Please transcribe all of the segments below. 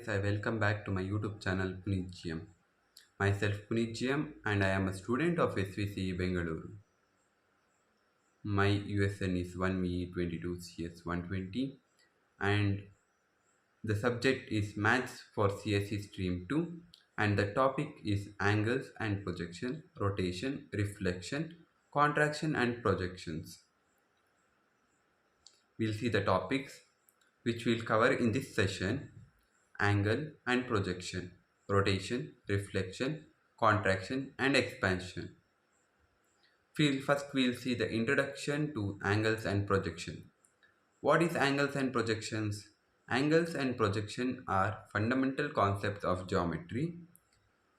I welcome back to my YouTube channel Puneet GM. Myself Puneet GM and I am a student of SVCE Bengaluru. My USN is 1VE22 CS 120 and the subject is Maths for CSE Stream 2 and the topic is angles and projection, rotation, reflection, contraction and projections. We'll see the topics which we'll cover in this session: angle and projection, rotation, reflection, contraction and expansion. First we'll see the introduction to angles and projection. What is angles and projections? Angles and projection are fundamental concepts of geometry.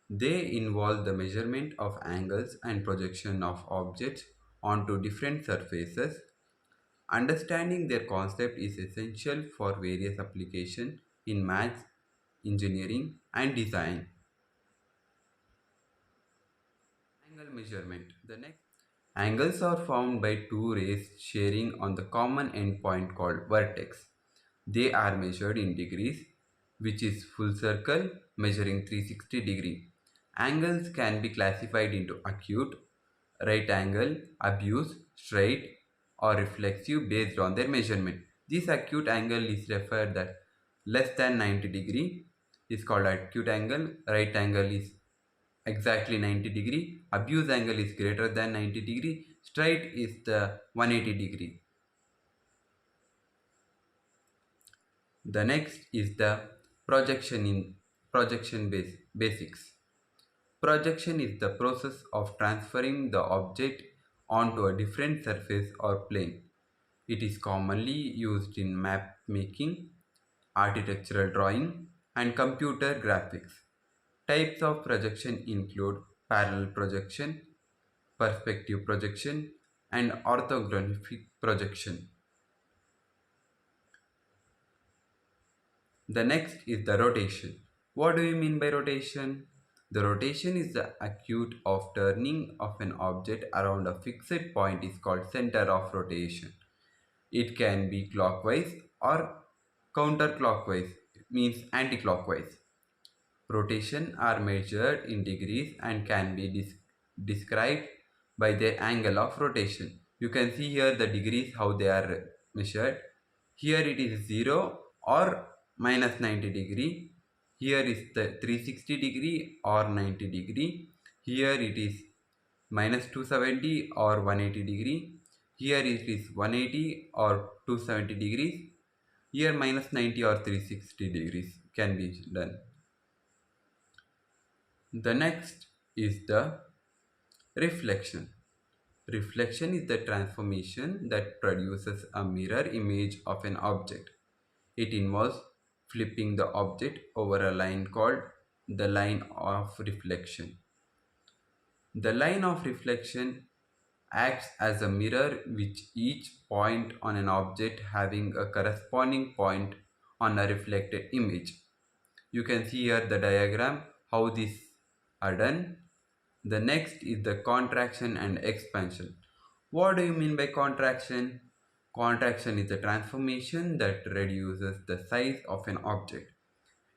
They involve the measurement of angles and projection of objects onto different surfaces. Understanding their concept is essential for various applications in maths, engineering, and design. Angle measurement. The next. Angles are formed by two rays sharing on the common endpoint called vertex. They are measured in degrees, which is full circle measuring 360 degree. Angles can be classified into acute, right angle, obtuse, straight, or reflexive based on their measurement. This acute angle is referred that less than 90 degree is called acute angle, right angle is exactly 90 degree, obtuse angle is greater than 90 degree, straight is the 180 degree. The next is the projection basics. Projection is the process of transferring the object onto a different surface or plane. It is commonly used in map making, architectural drawing, and computer graphics. Types of projection include parallel projection, perspective projection, and orthographic projection. The next is the rotation. What do you mean by rotation? The rotation is the acute of turning of an object around a fixed point is called center of rotation. It can be clockwise or counterclockwise, means anti-clockwise. Rotation are measured in degrees and can be described by their angle of rotation. You can see here the degrees how they are measured. Here it is 0 or minus 90 degree. Here is the 360 degree or 90 degree. Here it is minus 270 or 180 degree. Here it is 180 or 270 degrees. Here minus 90 or 360 degrees can be done. The next is the reflection. Reflection is the transformation that produces a mirror image of an object. It involves flipping the object over a line called the line of reflection. The line of reflection acts as a mirror with each point on an object having a corresponding point on a reflected image. You can see here the diagram how this are done. The next is the contraction and expansion. What do you mean by contraction? Contraction is the transformation that reduces the size of an object.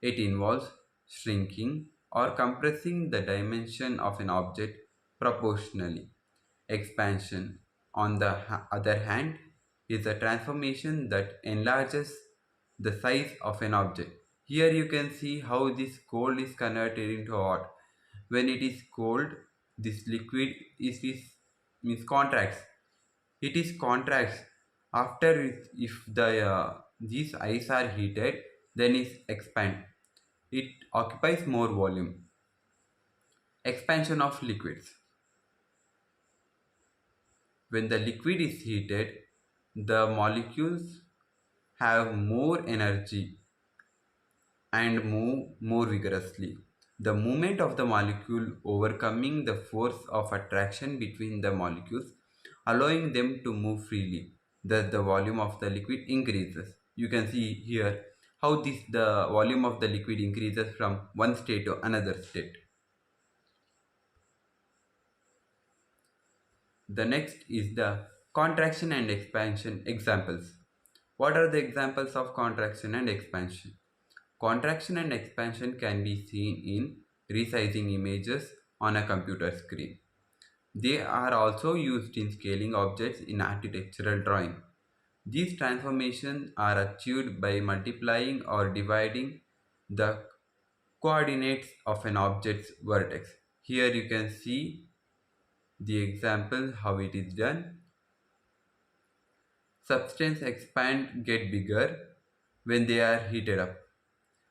It involves shrinking or compressing the dimension of an object proportionally. Expansion, on the other hand, is a transformation that enlarges the size of an object. Here you can see how this cold is converted into hot. When it is cold, this liquid means contracts. It is contracts. After if these ice are heated, then it expand. It occupies more volume. Expansion of liquids. When the liquid is heated, the molecules have more energy and move more vigorously. The movement of the molecule overcoming the force of attraction between the molecules, allowing them to move freely. Thus the volume of the liquid increases. You can see here how the volume of the liquid increases from one state to another state. The next is the contraction and expansion examples. What are the examples of contraction and expansion? Contraction and expansion can be seen in resizing images on a computer screen. They are also used in scaling objects in architectural drawing. These transformations are achieved by multiplying or dividing the coordinates of an object's vertex. Here you can see the example how it is done. Substance expand get bigger when they are heated up.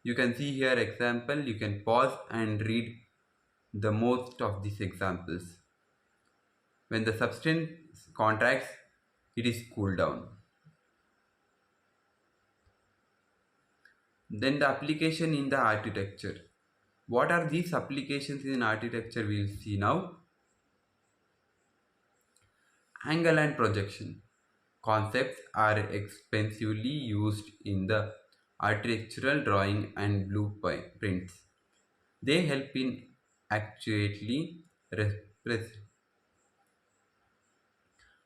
You can see here example, you can pause and read the most of these examples. When the substance contracts, it is cooled down. Then the application in the architecture. What are these applications in architecture we will see now? Angle and projection. Concepts are extensively used in the architectural drawing and blueprints. They help in accurately represent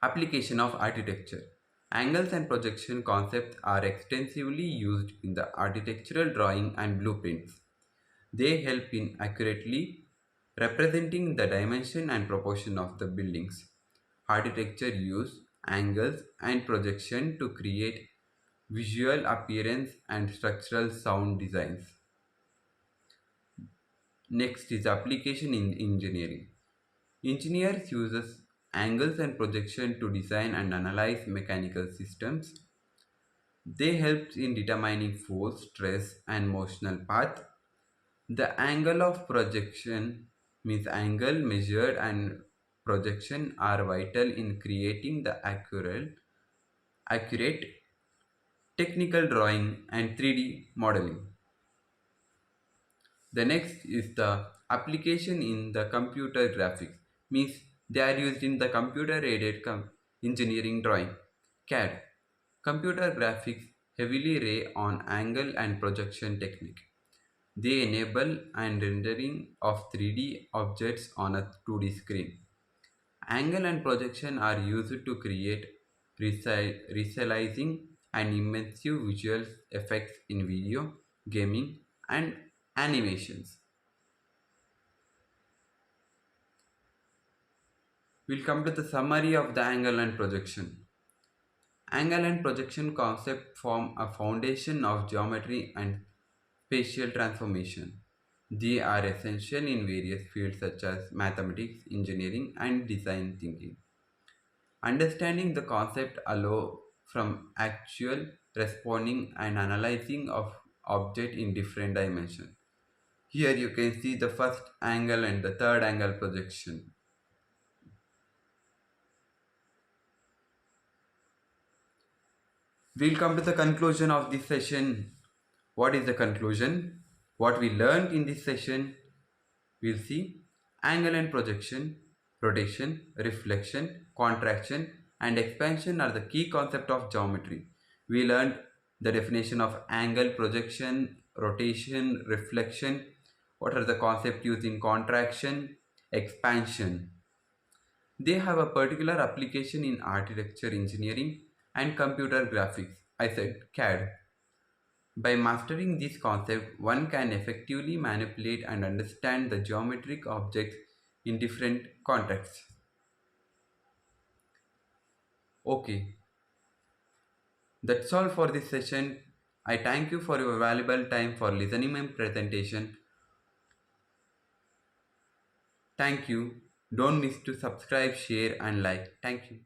application of architecture. Angles and projection concepts are extensively used in the architectural drawing and blueprints. They help in accurately representing the dimension and proportion of the buildings. Architecture use angles and projection to create visual appearance and structural sound designs. Next is application in engineering. Engineers uses angles and projection to design and analyze mechanical systems. They help in determining force, stress and motional path. The angle of projection means angle measured and projection are vital in creating the accurate technical drawing and 3D modeling. The next is the application in the computer graphics, means they are used in the computer aided engineering drawing, CAD. Computer graphics heavily rely on angle and projection technique. They enable and rendering of 3D objects on a 2D screen. Angle and projection are used to create resizing and immersive visual effects in video, gaming, and animations. We'll come to the summary of the angle and projection. Angle and projection concept form a foundation of geometry and spatial transformation. They are essential in various fields such as mathematics, engineering, and design thinking. Understanding the concept allows from actual responding and analyzing of object in different dimensions. Here you can see the first angle and the third angle projection. We'll come to the conclusion of this session. What is the conclusion? What we learned in this session, we'll see angle and projection, rotation, reflection, contraction, and expansion are the key concept of geometry. We learned the definition of angle, projection, rotation, reflection. What are the concepts used in contraction, expansion? They have a particular application in architecture, engineering, and computer graphics. I said CAD. By mastering this concept, one can effectively manipulate and understand the geometric objects in different contexts. Okay, that's all for this session. I thank you for your valuable time for listening my presentation. Thank you. Don't miss to subscribe, share and like. Thank you.